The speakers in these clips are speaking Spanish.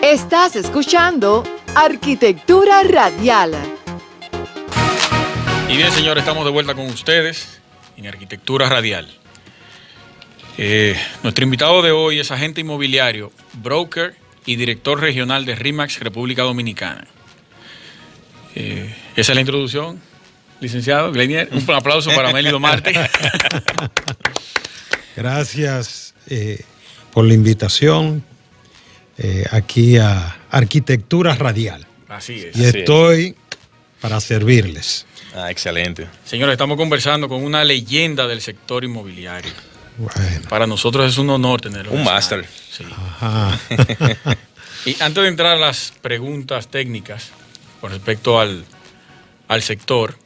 Estás escuchando Arquitectura Radial. Y bien, señores, estamos de vuelta con ustedes en Arquitectura Radial. Nuestro invitado de hoy es agente inmobiliario, broker y director regional de RE/MAX República Dominicana. Esa es la introducción, licenciado Glenier. Un aplauso para Melido Marte. Gracias por la invitación aquí a Arquitectura Radial. Así es. Y estoy para servirles. Excelente. Señores, estamos conversando con una leyenda del sector inmobiliario. Bueno. Para nosotros es un honor tenerlo. Un máster. Sí. Ajá. Y antes de entrar a las preguntas técnicas con respecto al sector,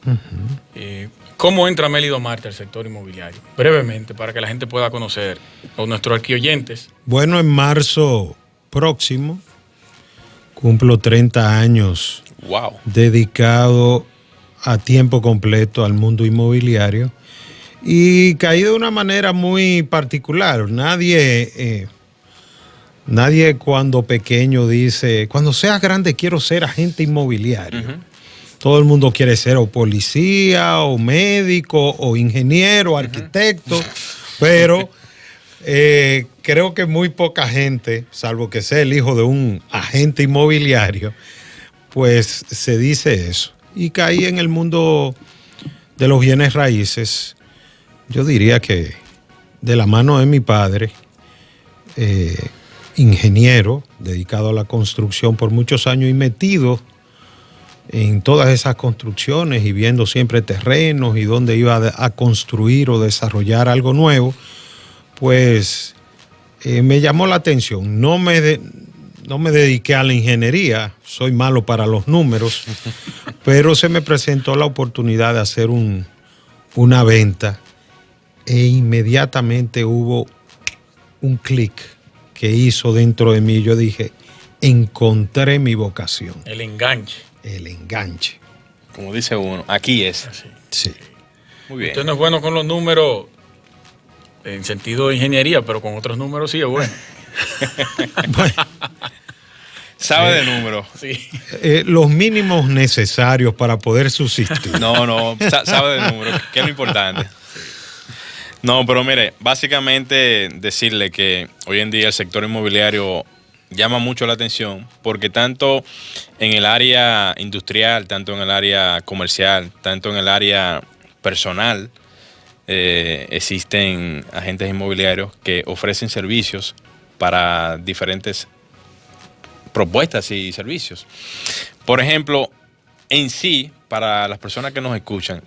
¿cómo entra Melido Marte al sector inmobiliario? Brevemente, para que la gente pueda conocer, o nuestros arquioyentes. Bueno, en marzo próximo cumplo 30 años Wow. dedicado a tiempo completo al mundo inmobiliario y caí de una manera muy particular. Nadie cuando pequeño dice, cuando seas grande quiero ser agente inmobiliario. Todo el mundo quiere ser o policía, o médico, o ingeniero, arquitecto, pero creo que muy poca gente, salvo que sea el hijo de un agente inmobiliario, pues se dice eso. Y caí en el mundo de los bienes raíces, yo diría que de la mano de mi padre, ingeniero, dedicado a la construcción por muchos años y metido en todas esas construcciones y viendo siempre terrenos y dónde iba a construir o desarrollar algo nuevo, pues me llamó la atención. No me dediqué a la ingeniería, soy malo para los números, pero se me presentó la oportunidad de hacer una venta e inmediatamente hubo un clic que hizo dentro de mí. Yo dije, encontré mi vocación. El enganche. El enganche. Como dice uno, aquí es. Así. Sí. Muy bien. Usted no es bueno con los números en sentido de ingeniería, pero con otros números sí es bueno. Bueno, Sabe de números. Sí. los mínimos necesarios para poder subsistir. No, sabe de números, que es lo importante. No, pero mire, básicamente decirle que hoy en día el sector inmobiliario llama mucho la atención porque tanto en el área industrial, tanto en el área comercial, tanto en el área personal, existen agentes inmobiliarios que ofrecen servicios para diferentes propuestas y servicios. Por ejemplo, en sí, para las personas que nos escuchan,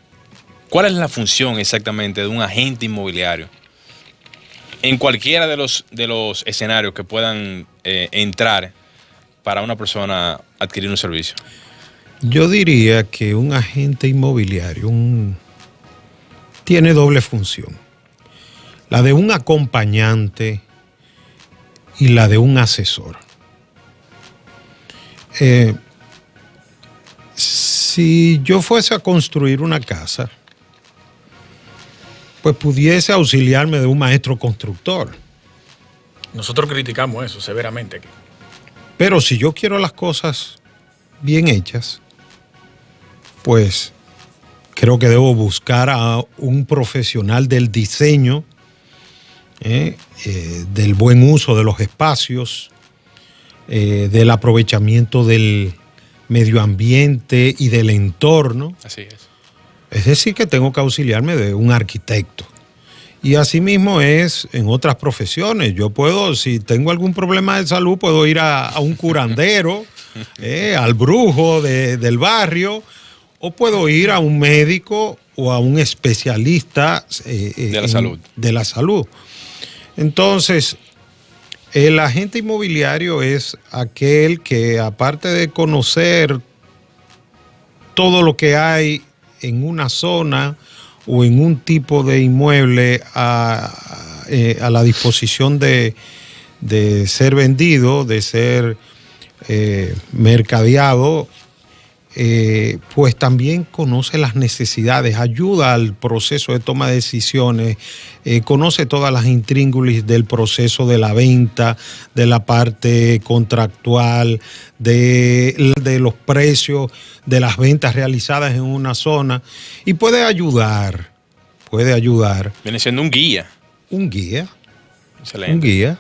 ¿cuál es la función exactamente de un agente inmobiliario? En cualquiera de los escenarios que puedan entrar para una persona adquirir un servicio. Yo diría que un agente inmobiliario tiene doble función. La de un acompañante y la de un asesor. Si yo fuese a construir una casa, pues pudiese auxiliarme de un maestro constructor. Nosotros criticamos eso severamente aquí. Pero si yo quiero las cosas bien hechas, pues creo que debo buscar a un profesional del diseño, del buen uso de los espacios, del aprovechamiento del medio ambiente y del entorno. Así es. Es decir, que tengo que auxiliarme de un arquitecto. Y asimismo es en otras profesiones. Yo puedo, si tengo algún problema de salud, puedo ir a un curandero, al brujo del barrio, o puedo ir a un médico o a un especialista de la salud. De la salud. Entonces, el agente inmobiliario es aquel que, aparte de conocer todo lo que hay en una zona o en un tipo de inmueble a la disposición de ser vendido, de ser mercadeado, pues también conoce las necesidades, ayuda al proceso de toma de decisiones, conoce todas las intríngulis del proceso de la venta, de la parte contractual, de los precios, de las ventas realizadas en una zona, y puede ayudar. Viene siendo un guía. Un guía. Excelente. Un guía.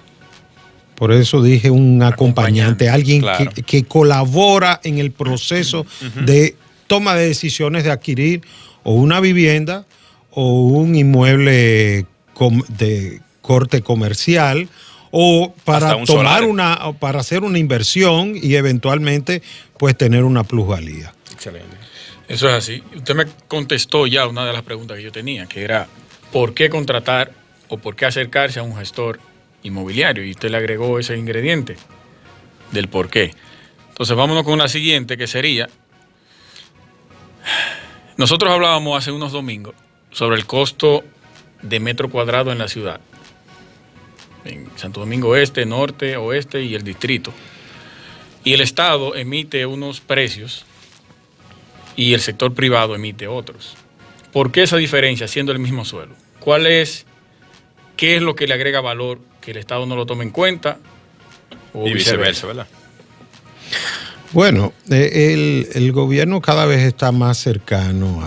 Por eso dije un acompañante, alguien claro. que colabora en el proceso de toma de decisiones de adquirir o una vivienda o un inmueble de corte comercial o para tomar para hacer una inversión y eventualmente pues tener una plusvalía. Excelente. Eso es así. Usted me contestó ya una de las preguntas que yo tenía, que era ¿por qué contratar o por qué acercarse a un gestor inmobiliario? Y usted le agregó ese ingrediente del por qué. Entonces vámonos con la siguiente, que sería, nosotros hablábamos hace unos domingos sobre el costo de metro cuadrado en la ciudad, en Santo Domingo Este, Norte, Oeste y el distrito. Y el Estado emite unos precios y el sector privado emite otros. ¿Por qué esa diferencia siendo el mismo suelo? ¿Qué es lo que le agrega valor que el Estado no lo tome en cuenta? O y viceversa, ¿verdad? Bueno, el gobierno cada vez está más cercano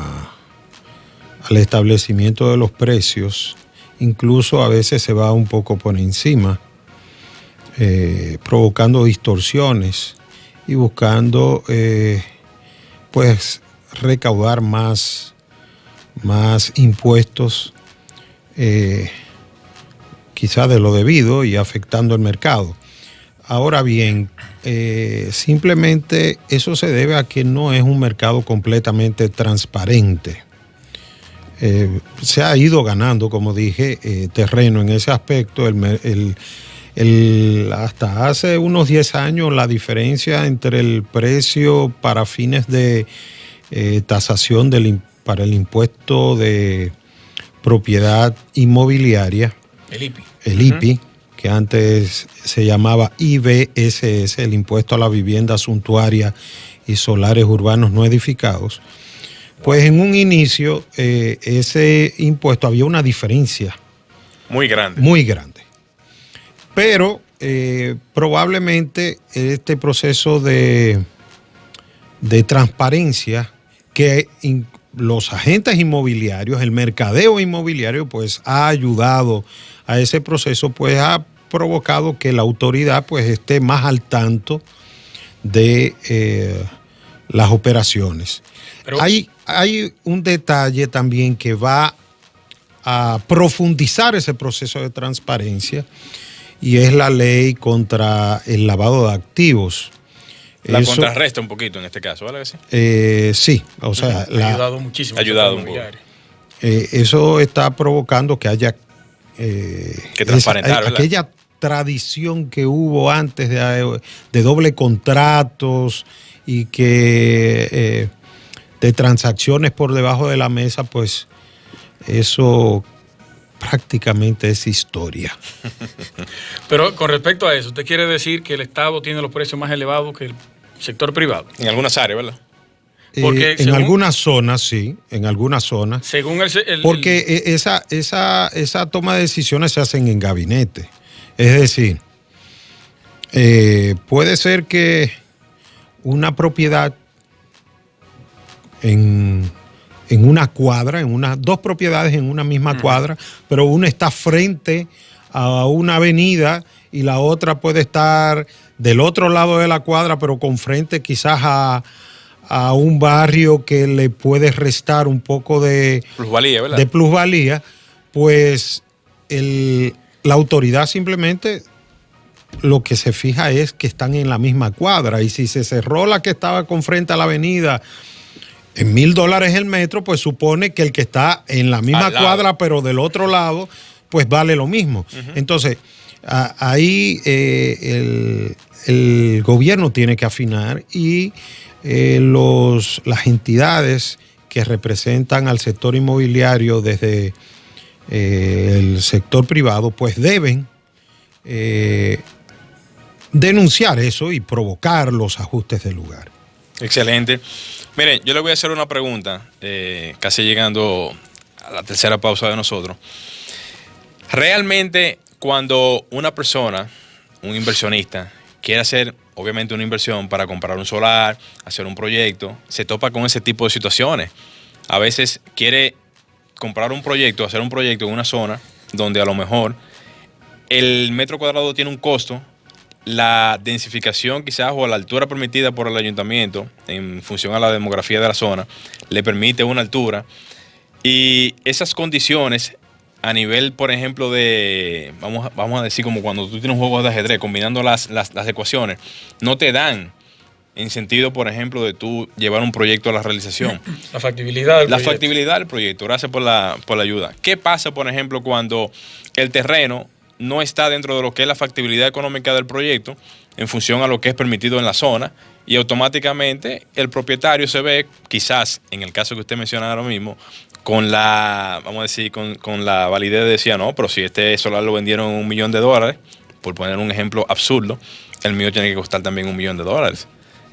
al establecimiento de los precios, incluso a veces se va un poco por encima, provocando distorsiones y buscando pues recaudar más impuestos, quizás de lo debido y afectando el mercado. Ahora bien, simplemente eso se debe a que no es un mercado completamente transparente. Se ha ido ganando, como dije, terreno en ese aspecto. Hasta hace unos 10 años la diferencia entre el precio para fines de tasación para el impuesto de propiedad inmobiliaria, el IPI, que antes se llamaba IBSS, el impuesto a la vivienda suntuaria y solares urbanos no edificados, pues en un inicio ese impuesto había una diferencia muy grande. Muy grande. Pero probablemente este proceso de transparencia que los agentes inmobiliarios, el mercadeo inmobiliario, pues ha ayudado a ese proceso, pues ha provocado que la autoridad pues esté más al tanto de las operaciones. Pero hay un detalle también que va a profundizar ese proceso de transparencia y es la ley contra el lavado de activos. La contrarresta un poquito en este caso, ¿vale? Sí, o sea, ha ayudado muchísimo. Ha ayudado un poco. Eso está provocando que haya que transparentar, aquella tradición que hubo antes de doble contratos y que de transacciones por debajo de la mesa, pues eso prácticamente es historia. Pero con respecto a eso, ¿usted quiere decir que el Estado tiene los precios más elevados que el sector privado? En algunas áreas, ¿verdad? Porque en algunas zonas, sí, en algunas zonas. Según porque esa toma de decisiones se hacen en gabinete. Es decir, puede ser que una propiedad en una cuadra, dos propiedades en una misma cuadra, pero una está frente a una avenida y la otra puede estar del otro lado de la cuadra, pero con frente quizás a un barrio que le puede restar un poco de plusvalía, ¿verdad? De plusvalía, pues la autoridad simplemente lo que se fija es que están en la misma cuadra, y si se cerró la que estaba con frente a la avenida en $1,000 el metro, pues supone que el que está en la misma cuadra pero del otro lado, pues vale lo mismo. Entonces, ahí el gobierno tiene que afinar y las entidades que representan al sector inmobiliario desde el sector privado, pues deben denunciar eso y provocar los ajustes del lugar. Excelente. Miren, yo le voy a hacer una pregunta, casi llegando a la tercera pausa de nosotros. Realmente, cuando una persona, un inversionista, quiere hacer, obviamente, una inversión para comprar un solar, hacer un proyecto, se topa con ese tipo de situaciones. A veces quiere comprar un proyecto, hacer un proyecto en una zona donde a lo mejor el metro cuadrado tiene un costo, la densificación quizás o la altura permitida por el ayuntamiento en función a la demografía de la zona le permite una altura, y esas condiciones a nivel, por ejemplo, de, vamos a decir, como cuando tú tienes un juego de ajedrez, combinando las ecuaciones, no te dan en sentido, por ejemplo, de tú llevar un proyecto a la realización. La factibilidad del La proyecto. factibilidad del proyecto. Gracias por la ayuda. ¿Qué pasa, por ejemplo, cuando el terreno no está dentro de lo que es la factibilidad económica del proyecto en función a lo que es permitido en la zona, y automáticamente el propietario se ve, quizás en el caso que usted menciona ahora mismo, con la, vamos a decir, con la validez de decir, no, pero si este solar lo vendieron en $1 millón, por poner un ejemplo absurdo, el mío tiene que costar también $1 millón.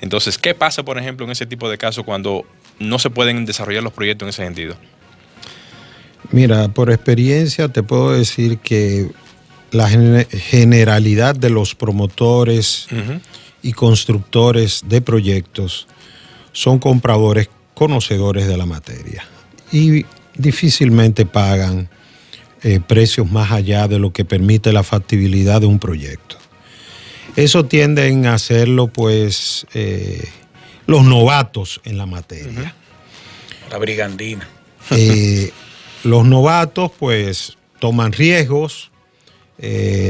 Entonces, ¿qué pasa, por ejemplo, en ese tipo de casos cuando no se pueden desarrollar los proyectos en ese sentido? Mira, por experiencia te puedo decir que la generalidad de los promotores y constructores de proyectos son compradores conocedores de la materia y difícilmente pagan precios más allá de lo que permite la factibilidad de un proyecto. Eso tienden a hacerlo, pues, los novatos en la materia. La brigandina. Los novatos, pues, toman riesgos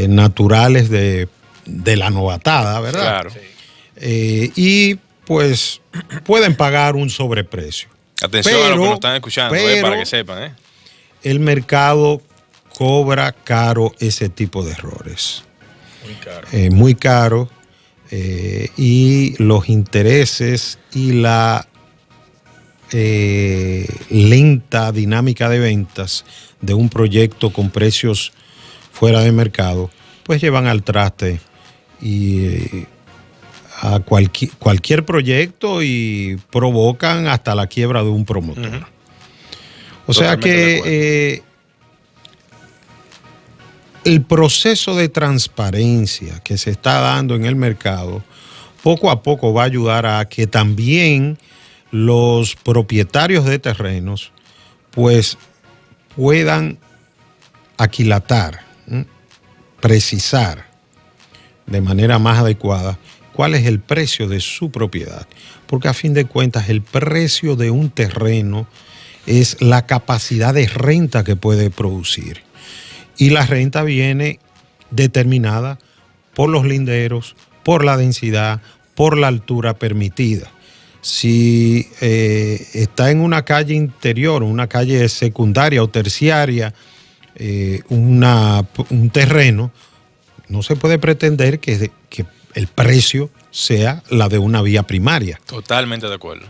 naturales de la novatada, ¿verdad? Claro. Y, pues, pueden pagar un sobreprecio. Atención a los que nos están escuchando, para que sepan. El mercado cobra caro ese tipo de errores. Muy caro. Muy caro, y los intereses y la lenta dinámica de ventas de un proyecto con precios fuera de mercado, pues llevan al traste y a cualquier proyecto y provocan hasta la quiebra de un promotor. O sea que el proceso de transparencia que se está dando en el mercado poco a poco va a ayudar a que también los propietarios de terrenos pues puedan aquilatar, precisar de manera más adecuada cuál es el precio de su propiedad, porque a fin de cuentas el precio de un terreno es la capacidad de renta que puede producir. Y la renta viene determinada por los linderos, por la densidad, por la altura permitida. Si está en una calle interior, una calle secundaria o terciaria, un terreno, no se puede pretender que el precio sea la de una vía primaria. Totalmente de acuerdo.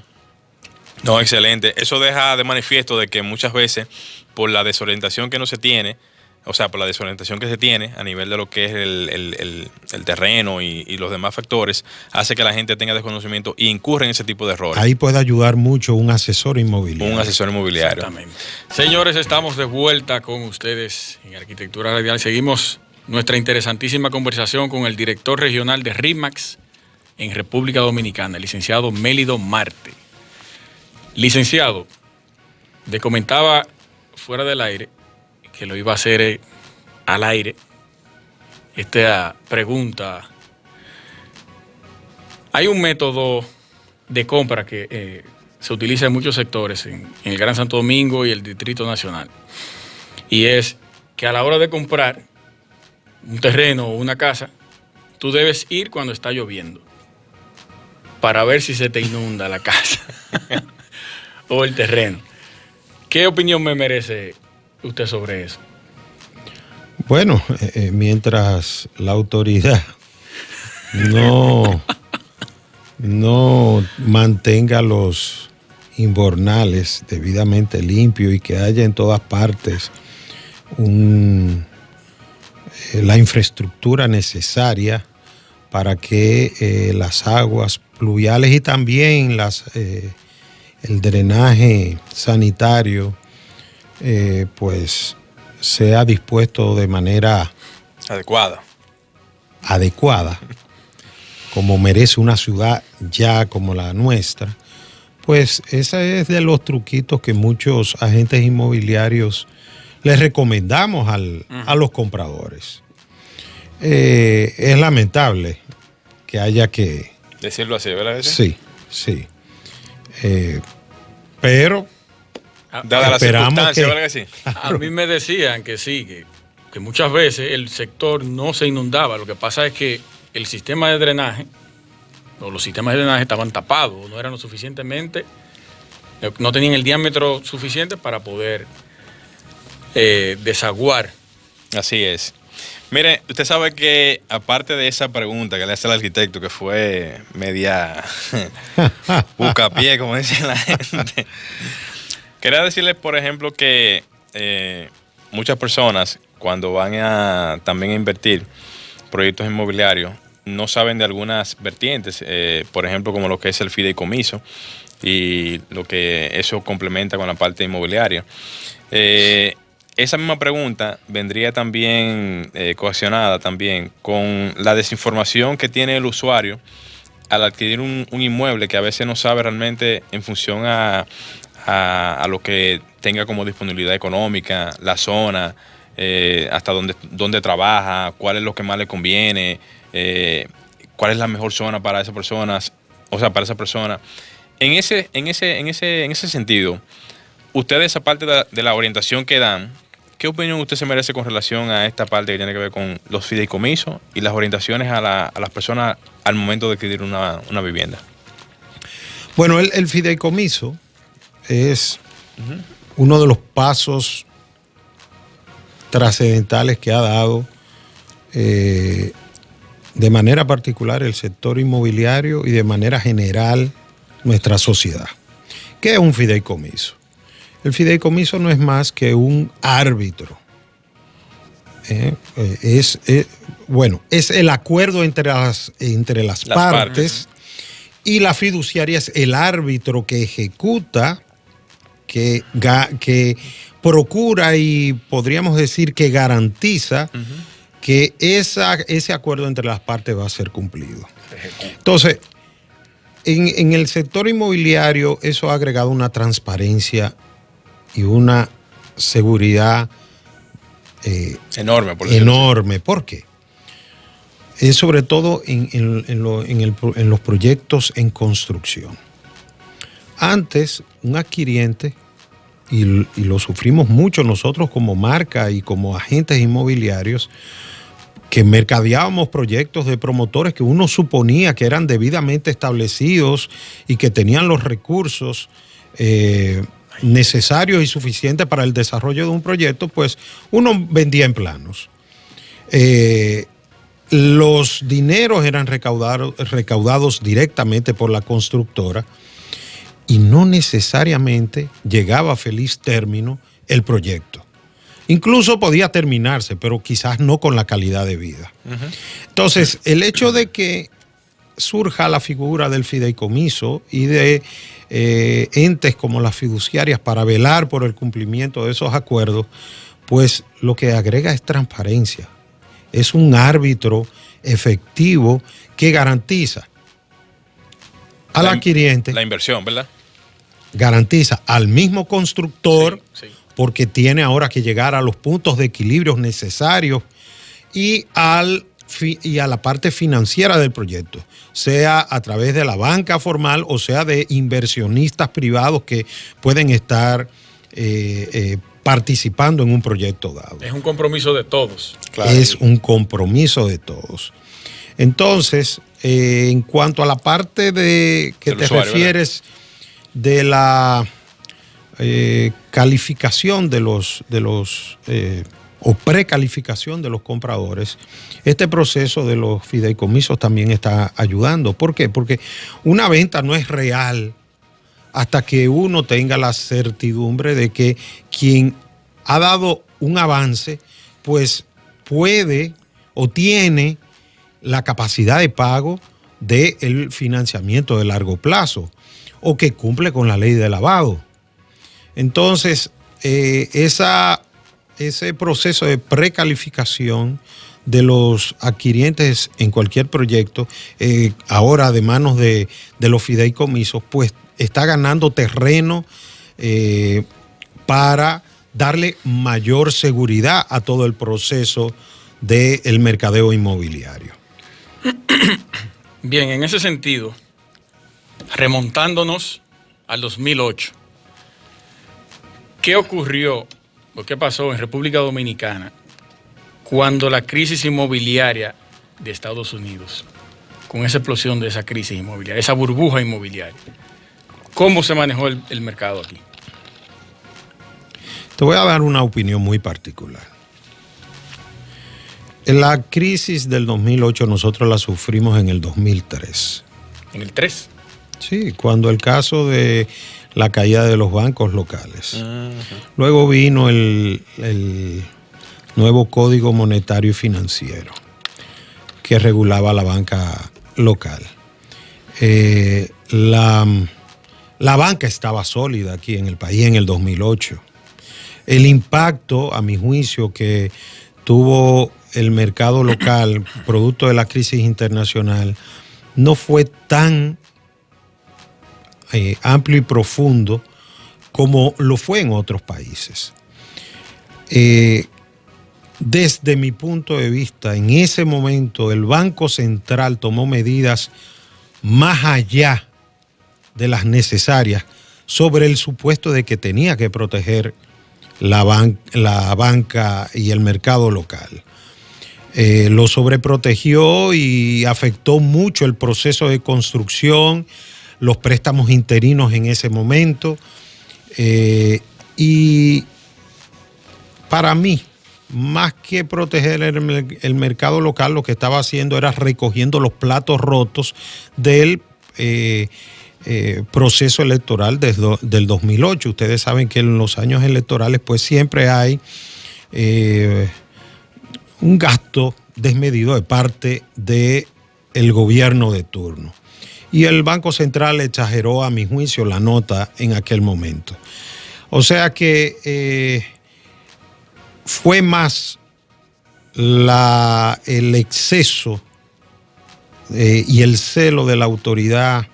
No, excelente. Eso deja de manifiesto de que muchas veces, por la desorientación que no se tiene, o sea, por la desorientación que se tiene a nivel de lo que es el terreno y los demás factores, hace que la gente tenga desconocimiento e incurre en ese tipo de errores. Ahí puede ayudar mucho un asesor inmobiliario. Un asesor inmobiliario. Exactamente. Señores, estamos de vuelta con ustedes en Arquitectura Radial. Seguimos nuestra interesantísima conversación con el director regional de RE/MAX en República Dominicana, el licenciado Mélido Marte. Licenciado, le comentaba fuera del aire que lo iba a hacer al aire esta pregunta. Hay un método de compra que se utiliza en muchos sectores, en el Gran Santo Domingo y el Distrito Nacional, y es que a la hora de comprar un terreno o una casa, tú debes ir cuando está lloviendo para ver si se te inunda la casa o el terreno. ¿Qué opinión me merece usted sobre eso? Bueno, mientras la autoridad no mantenga los invernales debidamente limpios y que haya en todas partes la infraestructura necesaria para que las aguas pluviales y también las el drenaje sanitario pues sea dispuesto de manera adecuada, como merece una ciudad ya como la nuestra, pues ese es de los truquitos que muchos agentes inmobiliarios les recomendamos a los compradores. Es lamentable que haya que... Decirlo así, ¿verdad? Sí, sí. Pero... Dada la circunstancia, ¿verdad que sí? A mí me decían que sí, que muchas veces el sector no se inundaba. Lo que pasa es que el sistema de drenaje, o los sistemas de drenaje estaban tapados, no eran lo suficientemente, no tenían el diámetro suficiente para poder desaguar. Así es. Mire, usted sabe que aparte de esa pregunta que le hace el arquitecto, que fue media buscapié, como dice la gente, quería decirles, por ejemplo, que muchas personas cuando van a también a invertir proyectos inmobiliarios no saben de algunas vertientes, por ejemplo, como lo que es el fideicomiso y lo que eso complementa con la parte inmobiliaria. Esa misma pregunta vendría también coaccionada también con la desinformación que tiene el usuario al adquirir un inmueble que a veces no sabe realmente en función a lo que tenga como disponibilidad económica, la zona, hasta dónde trabaja, cuál es lo que más le conviene, cuál es la mejor zona para esas personas, o sea, para esa persona. En ese sentido, ustedes, aparte de la orientación que dan, ¿qué opinión usted se merece con relación a esta parte que tiene que ver con los fideicomisos y las orientaciones a las personas al momento de adquirir una vivienda? Bueno, el fideicomiso es uno de los pasos trascendentales que ha dado de manera particular el sector inmobiliario y de manera general nuestra sociedad. ¿Qué es un fideicomiso? El fideicomiso no es más que un árbitro. Es el acuerdo entre las partes, y la fiduciaria es el árbitro que ejecuta, que procura y podríamos decir que garantiza que ese acuerdo entre las partes va a ser cumplido. Entonces, en el sector inmobiliario eso ha agregado una transparencia y una seguridad enorme. Enorme. ¿Por qué? Sobre todo en los proyectos en construcción. Antes, un adquiriente, y lo sufrimos mucho nosotros como marca y como agentes inmobiliarios, que mercadeábamos proyectos de promotores que uno suponía que eran debidamente establecidos y que tenían los recursos necesarios y suficientes para el desarrollo de un proyecto, pues uno vendía en planos. Los dineros eran recaudados directamente por la constructora y no necesariamente llegaba a feliz término el proyecto. Incluso podía terminarse, pero quizás no con la calidad de vida. Entonces, el hecho de que surja la figura del fideicomiso y de entes como las fiduciarias para velar por el cumplimiento de esos acuerdos, pues lo que agrega es transparencia. Es un árbitro efectivo que garantiza al adquiriente. La inversión, ¿verdad? Garantiza al mismo constructor, Sí. porque tiene ahora que llegar a los puntos de equilibrio necesarios y a la parte financiera del proyecto, sea a través de la banca formal o sea de inversionistas privados que pueden estar participando en un proyecto dado. Es un compromiso de todos. Claro. Es un compromiso de todos. Entonces, en cuanto a la parte de que te usuario, refieres, ¿verdad?, de la calificación o precalificación de los compradores, este proceso de los fideicomisos también está ayudando. ¿Por qué? Porque una venta no es real hasta que uno tenga la certidumbre de que quien ha dado un avance, pues puede o tiene la capacidad de pago del financiamiento de largo plazo. o que cumple con la ley de lavado. Entonces, ese proceso de precalificación de los adquirientes en cualquier proyecto, ahora de manos de los fideicomisos, pues está ganando terreno para darle mayor seguridad a todo el proceso del mercadeo inmobiliario. Bien, en ese sentido, remontándonos al 2008, ¿qué ocurrió o qué pasó en República Dominicana cuando la crisis inmobiliaria de Estados Unidos, con esa explosión de esa crisis inmobiliaria, esa burbuja inmobiliaria? ¿Cómo se manejó el mercado aquí? Te voy a dar una opinión muy particular. La crisis del 2008 nosotros la sufrimos en el 2003. ¿En el 3? Sí, cuando el caso de la caída de los bancos locales. Luego vino el nuevo Código Monetario y Financiero que regulaba la banca local. La banca estaba sólida aquí en el país en el 2008. El impacto, a mi juicio, que tuvo el mercado local, producto de la crisis internacional, no fue tan amplio y profundo como lo fue en otros países. Desde mi punto de vista, en ese momento el Banco Central tomó medidas más allá de las necesarias sobre el supuesto de que tenía que proteger la banca y el mercado local. Lo sobreprotegió y afectó mucho el proceso de construcción, los préstamos interinos en ese momento. Y para mí, más que proteger el mercado local, lo que estaba haciendo era recogiendo los platos rotos del proceso electoral del 2008. Ustedes saben que en los años electorales pues siempre hay un gasto desmedido de parte del gobierno de turno. Y el Banco Central exageró, a mi juicio, la nota en aquel momento. O sea que fue más el exceso y el celo de la autoridad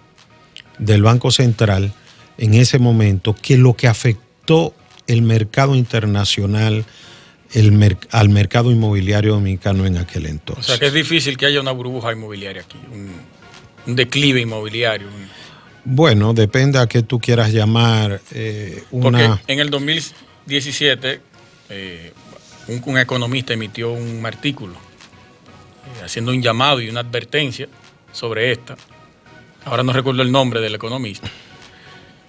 del Banco Central en ese momento que lo que afectó el mercado internacional, al mercado inmobiliario dominicano en aquel entonces. O sea que es difícil que haya una burbuja inmobiliaria aquí, un declive inmobiliario. Bueno, depende a qué tú quieras llamar Porque en el 2017 un economista emitió un artículo haciendo un llamado y una advertencia sobre esta. Ahora no recuerdo el nombre del economista,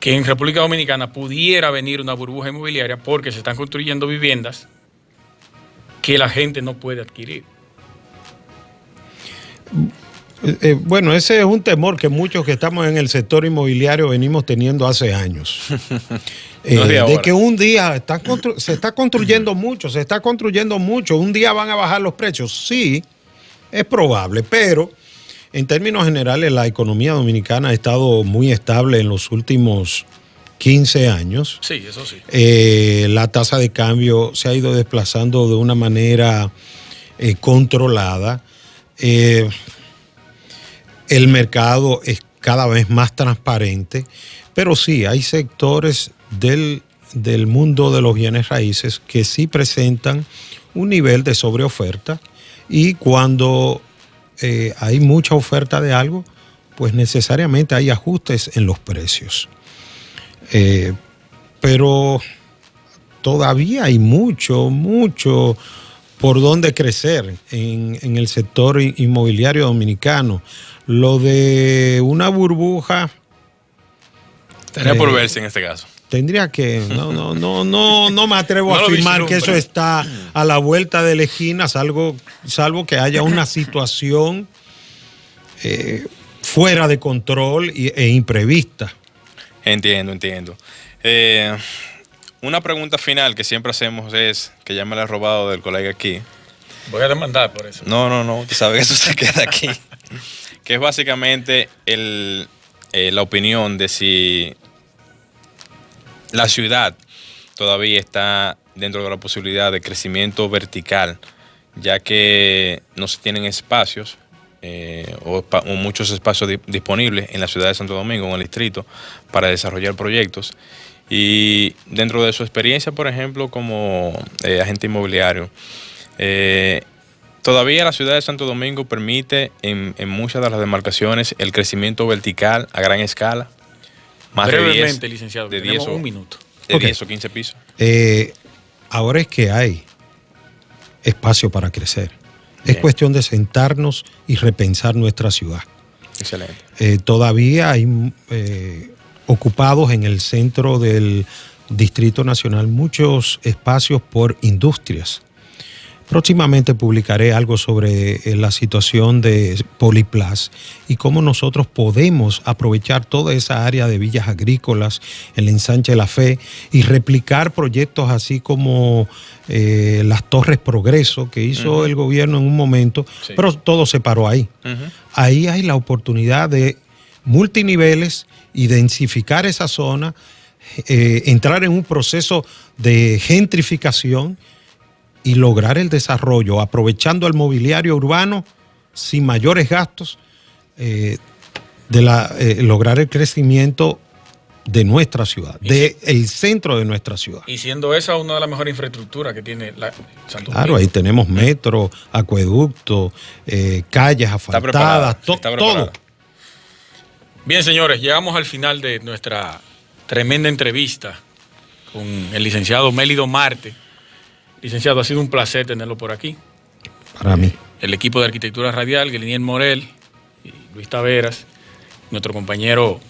que en República Dominicana pudiera venir una burbuja inmobiliaria porque se están construyendo viviendas que la gente no puede adquirir. Bueno, ese es un temor que muchos que estamos en el sector inmobiliario venimos teniendo hace años. De que un día se está construyendo mucho, un día van a bajar los precios. Sí, es probable, pero en términos generales la economía dominicana ha estado muy estable en los últimos 15 años. Sí, eso sí. La tasa de cambio se ha ido desplazando de una manera controlada. El mercado es cada vez más transparente, pero sí hay sectores del mundo de los bienes raíces que sí presentan un nivel de sobreoferta, y cuando hay mucha oferta de algo, pues necesariamente hay ajustes en los precios. Pero todavía hay mucho por donde crecer en el sector inmobiliario dominicano. Lo de una burbuja tendría por verse en este caso. Tendría que, no me atrevo a afirmar que eso está a la vuelta de la esquina, salvo que haya una situación fuera de control e imprevista. Entiendo. Una pregunta final que siempre hacemos es, que ya me la he robado del colega aquí. Voy a demandar por eso. No, tú sabes que eso se queda aquí. Que es básicamente la opinión de si la ciudad todavía está dentro de la posibilidad de crecimiento vertical, ya que no se tienen espacios o muchos espacios disponibles en la ciudad de Santo Domingo, en el distrito, para desarrollar proyectos. Y dentro de su experiencia, por ejemplo, como agente inmobiliario, todavía la ciudad de Santo Domingo permite en muchas de las demarcaciones el crecimiento vertical a gran escala. Más brevemente, de 10, licenciado, de tenemos 10 un minuto. De Ok. 10 o 15 pisos. Ahora es que hay espacio para crecer. Es Bien. cuestión de sentarnos y repensar nuestra ciudad. Excelente. Todavía hay ocupados en el centro del Distrito Nacional muchos espacios por industrias. Próximamente publicaré algo sobre la situación de Poliplas y cómo nosotros podemos aprovechar toda esa área de villas agrícolas, el ensanche de la Fe, y replicar proyectos así como las Torres Progreso que hizo el gobierno en un momento, Sí. pero todo se paró ahí. Ahí hay la oportunidad de multiniveles y densificar esa zona, entrar en un proceso de gentrificación y lograr el desarrollo, aprovechando el mobiliario urbano sin mayores gastos, lograr el crecimiento de nuestra ciudad, del centro de nuestra ciudad. Y siendo esa una de las mejores infraestructuras que tiene Santo Claro, Domingo. ahí tenemos metro, acueducto, calles asfaltadas, está todo. preparada. Bien, señores, llegamos al final de nuestra tremenda entrevista con el licenciado Mélido Marte. Licenciado, ha sido un placer tenerlo por aquí. Para mí. El equipo de Arquitectura Radial, Guiliniel Morel y Luis Taveras, nuestro compañero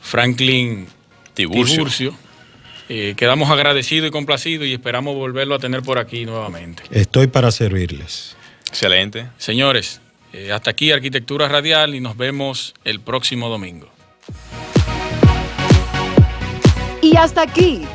Franklin Tiburcio. Quedamos agradecidos y complacidos y esperamos volverlo a tener por aquí nuevamente. Estoy para servirles. Excelente. Señores, hasta aquí Arquitectura Radial y nos vemos el próximo domingo. Y hasta aquí